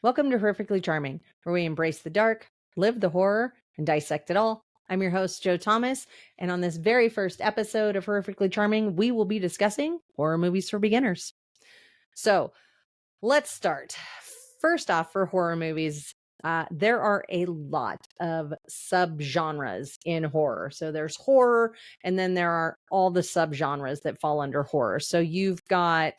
Welcome to Horrifically Charming, where we embrace the dark, live the horror, and dissect it all. I'm your host, Joe Thomas, and on this very first episode of Horrifically Charming, we will be discussing horror movies for beginners. So let's start. First off, for horror movies, there are a lot of subgenres in horror. So there's horror, and then there are all the subgenres that fall under horror. So you've got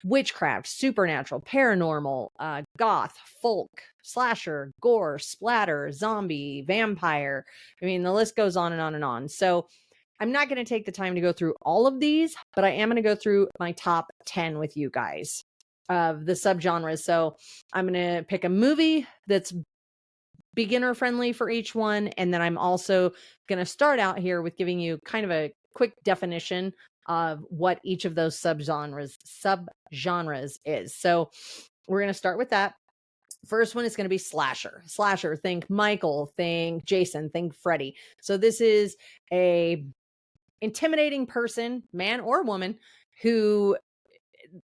witchcraft, supernatural, paranormal, goth, folk, slasher, gore, splatter, zombie, vampire. I mean, the list goes on and on and on. So I'm not going to take the time to go through all of these, but I am going to go through my top 10 with you guys of the subgenres. So I'm going to pick a movie that's beginner friendly for each one. And then I'm also going to start out here with giving you kind of a quick definition of what each of those subgenres is. So we're going to start with that. First one is going to be slasher. Slasher, think Michael, think Jason, think Freddy. So this is a intimidating person, man or woman, who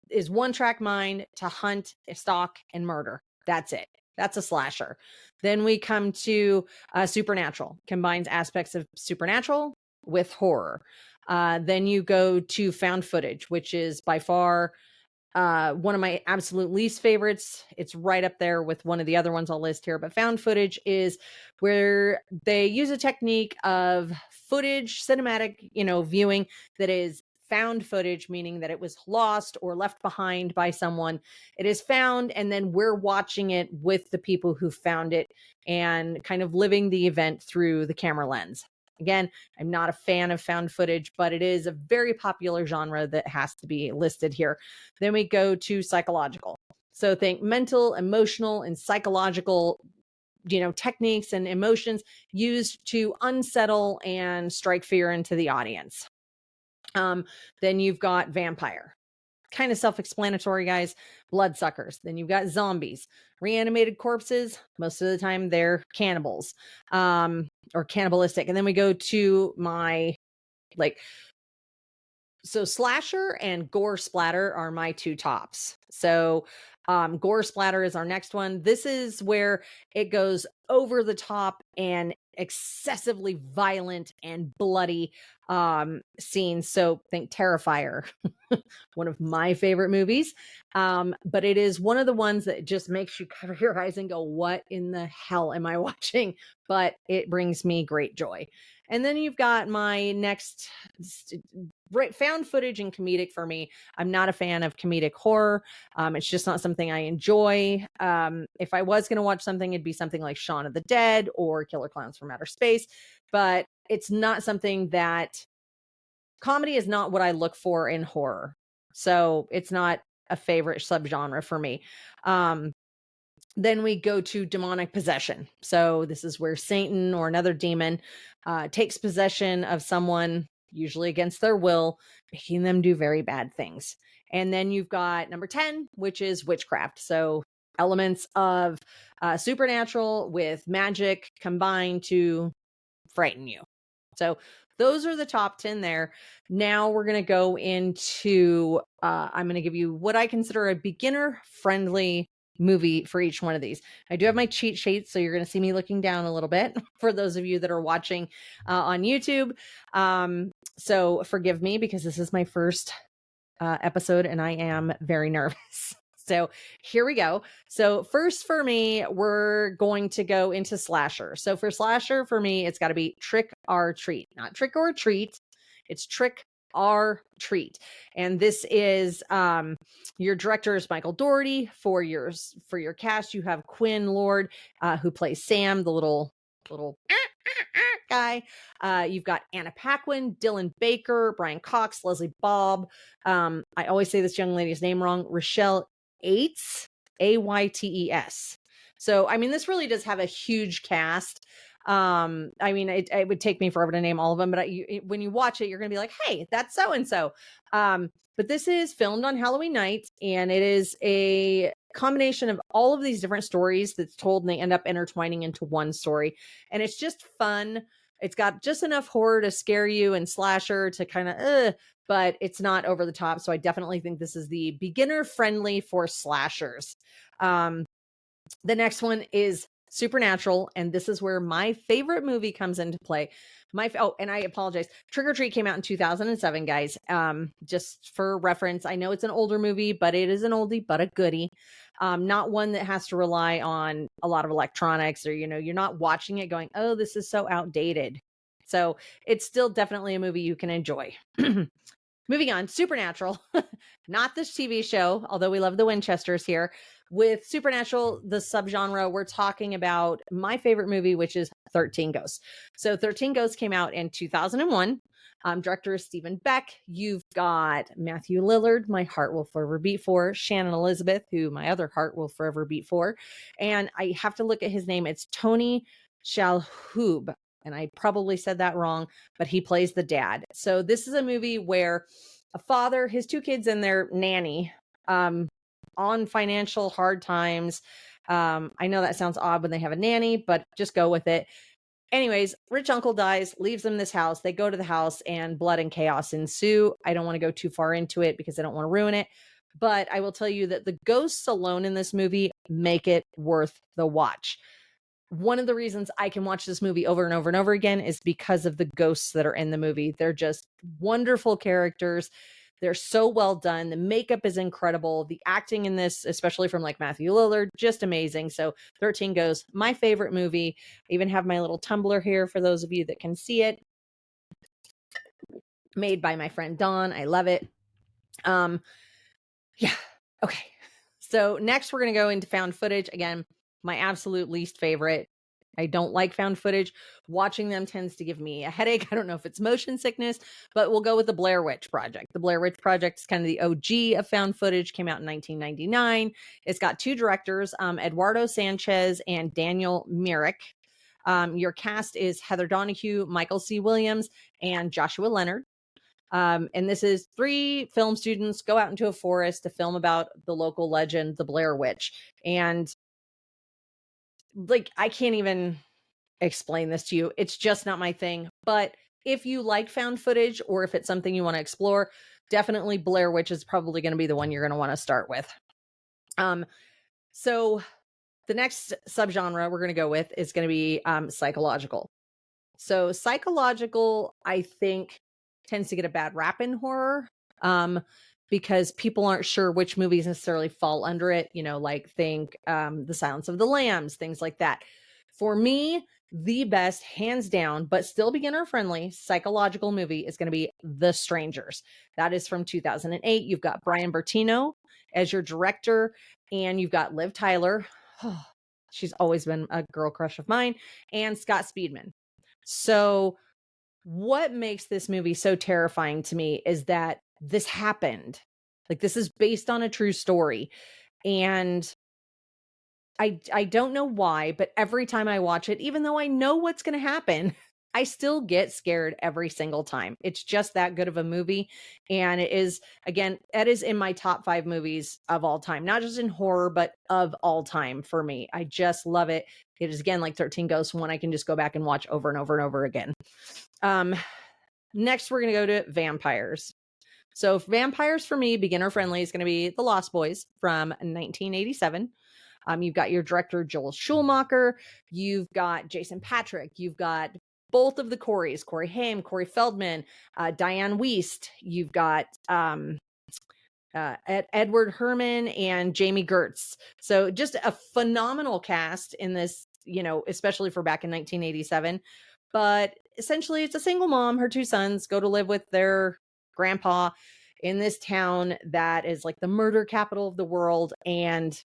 is one-track mind to hunt, stalk, and murder. That's it. That's a slasher. Then we come to supernatural, combines aspects of supernatural with horror. Then you go to found footage, which is by far one of my absolute least favorites. It's right up there with one of the other ones I'll list here. But found footage is where they use a technique of footage, cinematic, viewing that is found footage, meaning that it was lost or left behind by someone. It is found, and then we're watching it with the people who found it and kind of living the event through the camera lens. Again, I'm not a fan of found footage, but it is a very popular genre that has to be listed here. Then we go to psychological. So think mental, emotional, and psychological techniques and emotions used to unsettle and strike fear into the audience. Then you've got vampire. Kind of self-explanatory, guys. Bloodsuckers. Then you've got zombies, reanimated corpses. Most of the time they're cannibals, or cannibalistic. And then we go to my so slasher and gore splatter are my two tops. So gore splatter is our next one. This is where it goes over the top and excessively violent and bloody scenes. So think Terrifier, one of my favorite movies. But it is one of the ones that just makes you cover your eyes and go, what in the hell am I watching? But it brings me great joy. And then you've got my next found footage and comedic for me. I'm not a fan of comedic horror. It's just not something I enjoy. If I was going to watch something, it'd be something like Shaun of the Dead or Killer Clowns from Outer Space. But it's not something that comedy is not what I look for in horror. So it's not a favorite subgenre for me. Then we go to demonic possession. So this is where Satan or another demon takes possession of someone, usually against their will, making them do very bad things. And then you've got number 10, which is witchcraft. So elements of supernatural with magic combined to frighten you. So those are the top 10 there. Now we're going to go into, I'm going to give you what I consider a beginner friendly movie for each one of these. I do have my cheat sheet, so you're going to see me looking down a little bit for those of you that are watching on YouTube. So forgive me because this is my first episode and I am very nervous. So here we go. So first for me, we're going to go into slasher. So for slasher, for me, it's got to be trick or treat, not trick or treat. It's trick or treat. And this is your director is Michael Dougherty. For your cast, you have Quinn Lord, who plays Sam, the little guy. You've got Anna Paquin, Dylan Baker, Brian Cox, Leslie Bobb. I always say this young lady's name wrong. Rochelle Aytes, Aytes. So, I mean, this really does have a huge cast. I mean, it would take me forever to name all of them, but when you watch it, you're going to be like, hey, that's so-and-so. But this is filmed on Halloween night, and it is a combination of all of these different stories that's told, and they end up intertwining into one story. And it's just fun. It's got just enough horror to scare you and slasher to kind of, but it's not over the top. So I definitely think this is the beginner friendly for slashers. The next one is Supernatural, and this is where my favorite movie comes into play. And I apologize. Trick or Treat came out in 2007, guys. Just for reference, I know it's an older movie, but it is an oldie but a goodie. Not one that has to rely on a lot of electronics, or you're not watching it going, "Oh, this is so outdated." So it's still definitely a movie you can enjoy. Moving on, Supernatural, not this TV show, although we love the Winchesters here. With Supernatural, the subgenre, we're talking about my favorite movie, which is 13 Ghosts. So 13 Ghosts came out in 2001. Director is Stephen Beck. You've got Matthew Lillard, my heart will forever beat for, Shannon Elizabeth, who my other heart will forever beat for. And I have to look at his name. It's Tony Shalhoub. And I probably said that wrong, but he plays the dad. So this is a movie where a father, his two kids and their nanny, on financial hard times. I know that sounds odd when they have a nanny, but just go with it. Anyways, rich uncle dies, leaves them this house. They go to the house and blood and chaos ensue. I don't want to go too far into it because I don't want to ruin it. But I will tell you that the ghosts alone in this movie make it worth the watch. One of the reasons I can watch this movie over and over and over again is because of the ghosts that are in the movie. They're just wonderful characters. They're so well done. The makeup is incredible. The acting in this, especially from like Matthew Lillard, just amazing. So 13 Ghosts, my favorite movie. I even have my little tumbler here for those of you that can see it. Made by my friend Dawn. I love it. Yeah. Okay. So next we're going to go into found footage. Again, my absolute least favorite. I don't like found footage. Watching them tends to give me a headache. I don't know if it's motion sickness, but we'll go with the Blair Witch Project. The Blair Witch Project is kind of the OG of found footage, came out in 1999. It's got two directors, Eduardo Sanchez and Daniel Myrick. Your cast is Heather Donahue, Michael C. Williams, and Joshua Leonard. And this is 3 film students go out into a forest to film about the local legend, the Blair Witch. And like, I can't even explain this to you. It's just not my thing. But if you like found footage, or if it's something you want to explore, definitely Blair Witch is probably going to be the one you're going to want to start with. So the next subgenre we're going to go with is going to be psychological. So psychological, I think, tends to get a bad rap in horror, because people aren't sure which movies necessarily fall under it. Like think The Silence of the Lambs, things like that. For me, the best, hands down, but still beginner friendly psychological movie is going to be The Strangers. That is from 2008. You've got Brian Bertino as your director, and you've got Liv Tyler. She's always been a girl crush of mine, and Scott Speedman. So what makes this movie so terrifying to me is that this happened. Like, this is based on a true story. And I don't know why, but every time I watch it, even though I know what's going to happen, I still get scared every single time. It's just that good of a movie. And it is, again, that is in my top 5 movies of all time, not just in horror, but of all time for me. I just love it. It is, again, like 13 Ghosts, one I can just go back and watch over and over and over again. Next, we're going to go to vampires. So vampires for me, beginner friendly, is going to be The Lost Boys from 1987. You've got your director, Joel Schumacher. You've got Jason Patrick. You've got both of the Coreys, Corey Haim, Corey Feldman, Diane Wiest. You've got Edward Herman and Jamie Gertz. So just a phenomenal cast in this, especially for back in 1987. But essentially, it's a single mom. Her 2 sons go to live with their grandpa in this town that is like the murder capital of the world, and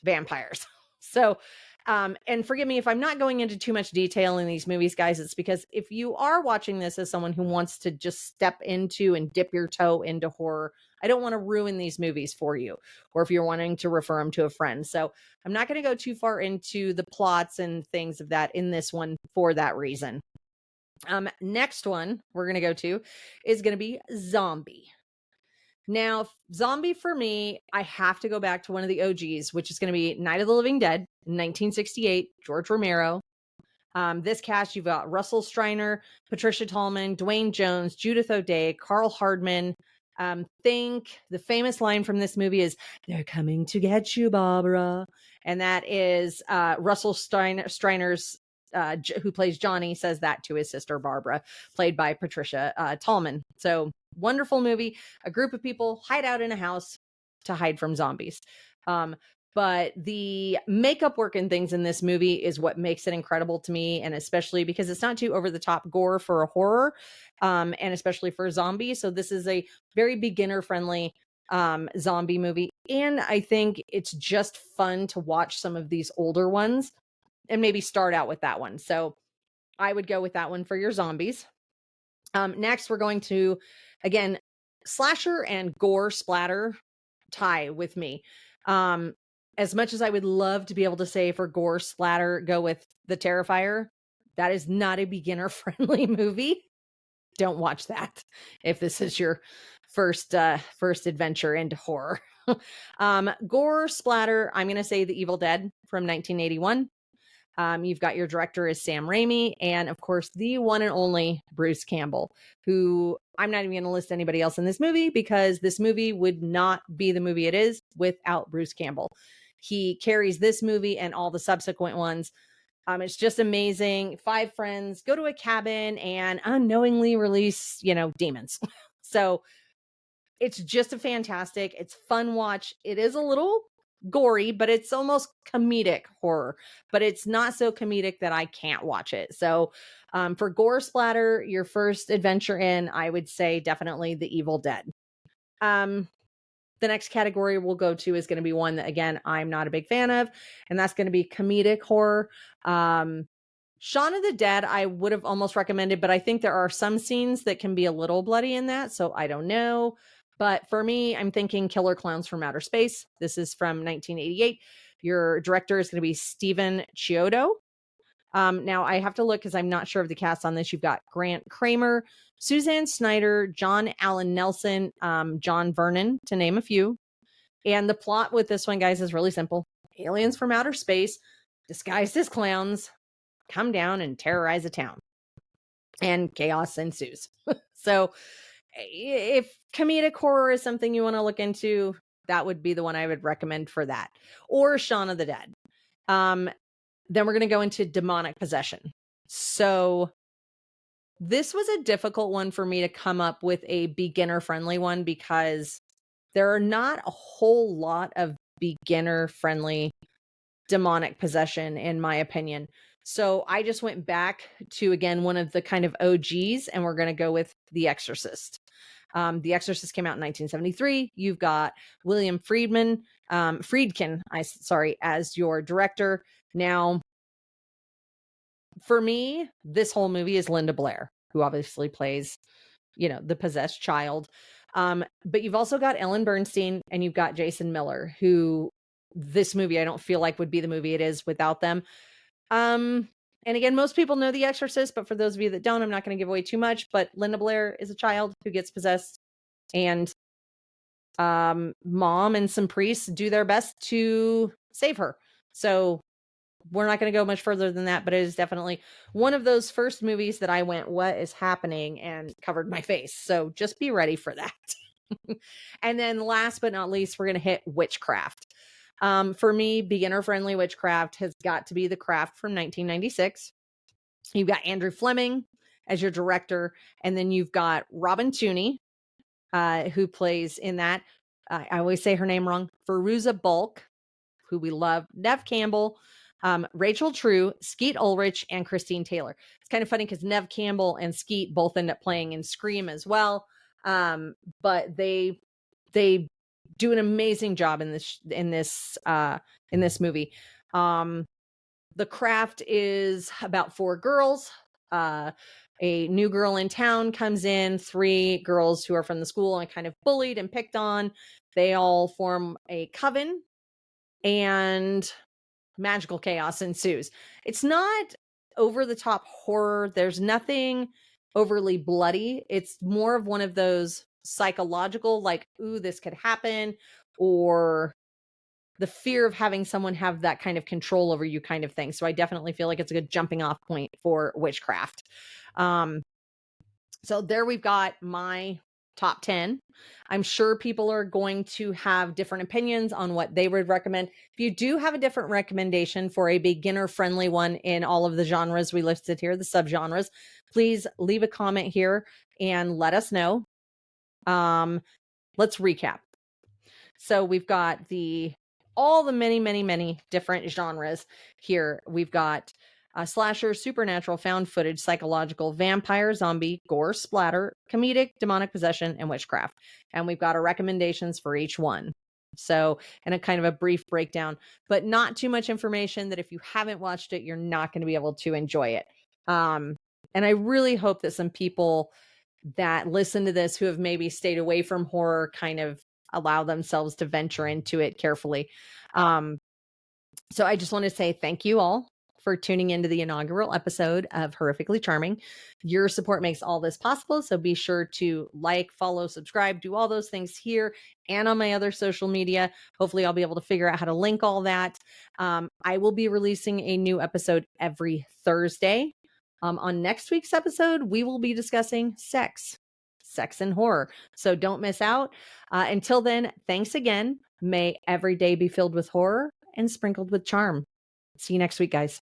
vampires. So, and forgive me if I'm not going into too much detail in these movies, guys. It's because if you are watching this as someone who wants to just step into and dip your toe into horror, I don't want to ruin these movies for you, or if you're wanting to refer them to a friend. So I'm not going to go too far into the plots and things of that in this one for that reason. Next one we're going to go to is going to be Zombie. Now, Zombie for me, I have to go back to one of the OGs, which is going to be Night of the Living Dead, 1968, George Romero. This cast, you've got Russell Streiner, Patricia Tallman, Dwayne Jones, Judith O'Dea, Carl Hardman. Think the famous line from this movie is, "They're coming to get you, Barbara." and that is Russell Steiner's who plays Johnny, says that to his sister Barbara, played by Patricia Tallman. So wonderful movie. A group of people hide out in a house to hide from zombies. But the makeup work and things in this movie is what makes it incredible to me, and especially because it's not too over the top gore for a horror, and especially for zombies. So this is a very beginner friendly zombie movie, and I think it's just fun to watch some of these older ones and maybe start out with that one. So I would go with that one for your zombies. Next, we're going to, again, slasher and gore splatter tie with me. As much as I would love to be able to say for gore splatter, go with The Terrifier, that is not a beginner friendly movie. Don't watch that if this is your first adventure into horror. Gore splatter, I'm going to say The Evil Dead from 1981. You've got your director is Sam Raimi, and of course, the one and only Bruce Campbell, who I'm not even going to list anybody else in this movie because this movie would not be the movie it is without Bruce Campbell. He carries this movie and all the subsequent ones. It's just amazing. 5 friends go to a cabin and unknowingly release, demons. So it's just a fantastic, it's fun watch. It is a little gory, but it's almost comedic horror, but it's not so comedic that I can't watch it. So for gore splatter, your first adventure in, I would say definitely The Evil Dead. The next category we'll go to is going to be one that, again, I'm not a big fan of, and that's going to be comedic horror. Shaun of the Dead, I would have almost recommended, but I think there are some scenes that can be a little bloody in that, so I don't know. But for me, I'm thinking Killer Clowns from Outer Space. This is from 1988. Your director is going to be Stephen Chiodo. Now, I have to look because I'm not sure of the cast on this. You've got Grant Kramer, Suzanne Snyder, John Allen Nelson, John Vernon, to name a few. And the plot with this one, guys, is really simple. Aliens from outer space, disguised as clowns, come down and terrorize a town. And chaos ensues. So if comedic horror is something you want to look into, that would be the one I would recommend for that. Or Shaun of the Dead. Then we're going to go into demonic possession. So this was a difficult one for me to come up with a beginner friendly one because there are not a whole lot of beginner friendly demonic possession, in my opinion. So I just went back to, again, one of the kind of OGs, and we're going to go with The Exorcist. The Exorcist came out in 1973. You've got William Friedkin, as your director. Now, for me, this whole movie is Linda Blair, who obviously plays, the possessed child. But you've also got Ellen Bernstein and you've got Jason Miller, who this movie I don't feel like would be the movie it is without them. And again, most people know The Exorcist, but for those of you that don't, I'm not going to give away too much. But Linda Blair is a child who gets possessed, and mom and some priests do their best to save her. So we're not going to go much further than that, but it is definitely one of those first movies that I went, what is happening, and covered my face. So just be ready for that. And then last but not least, we're going to hit witchcraft. For me, beginner-friendly witchcraft has got to be The Craft from 1996. You've got Andrew Fleming as your director, and then you've got Robin Tunney, who plays in that. I always say her name wrong. Fairuza Balk, who we love. Neve Campbell, Rachel True, Skeet Ulrich, and Christine Taylor. It's kind of funny because Neve Campbell and Skeet both end up playing in Scream as well. But they do an amazing job in this movie. The Craft is about 4 girls. A new girl in town comes in, 3 girls who are from the school and kind of bullied and picked on. They all form a coven, and magical chaos ensues. It's not over the top horror. There's nothing overly bloody. It's more of one of those psychological, like, ooh, this could happen, or the fear of having someone have that kind of control over you kind of thing. So I definitely feel like it's a good jumping off point for witchcraft. So there we've got my top 10. I'm sure people are going to have different opinions on what they would recommend. If you do have a different recommendation for a beginner friendly one in all of the genres we listed here, the subgenres, please leave a comment here and let us know. Let's recap. So we've got all the many different genres here. We've got slasher, supernatural, found footage, psychological, vampire, zombie, gore, splatter, comedic, demonic possession, and witchcraft. And we've got our recommendations for each one. So, and a kind of a brief breakdown, but not too much information that if you haven't watched it, you're not going to be able to enjoy it. And I really hope that some people that listen to this who have maybe stayed away from horror kind of allow themselves to venture into it carefully. So I just want to say thank you all for tuning into the inaugural episode of Horrifically Charming. Your support makes all this possible, so be sure to like, follow, subscribe, do all those things here and on my other social media. Hopefully I'll be able to figure out how to link all that. I will be releasing a new episode every Thursday. On next week's episode, we will be discussing sex and horror. So don't miss out. Until then, thanks again. May every day be filled with horror and sprinkled with charm. See you next week, guys.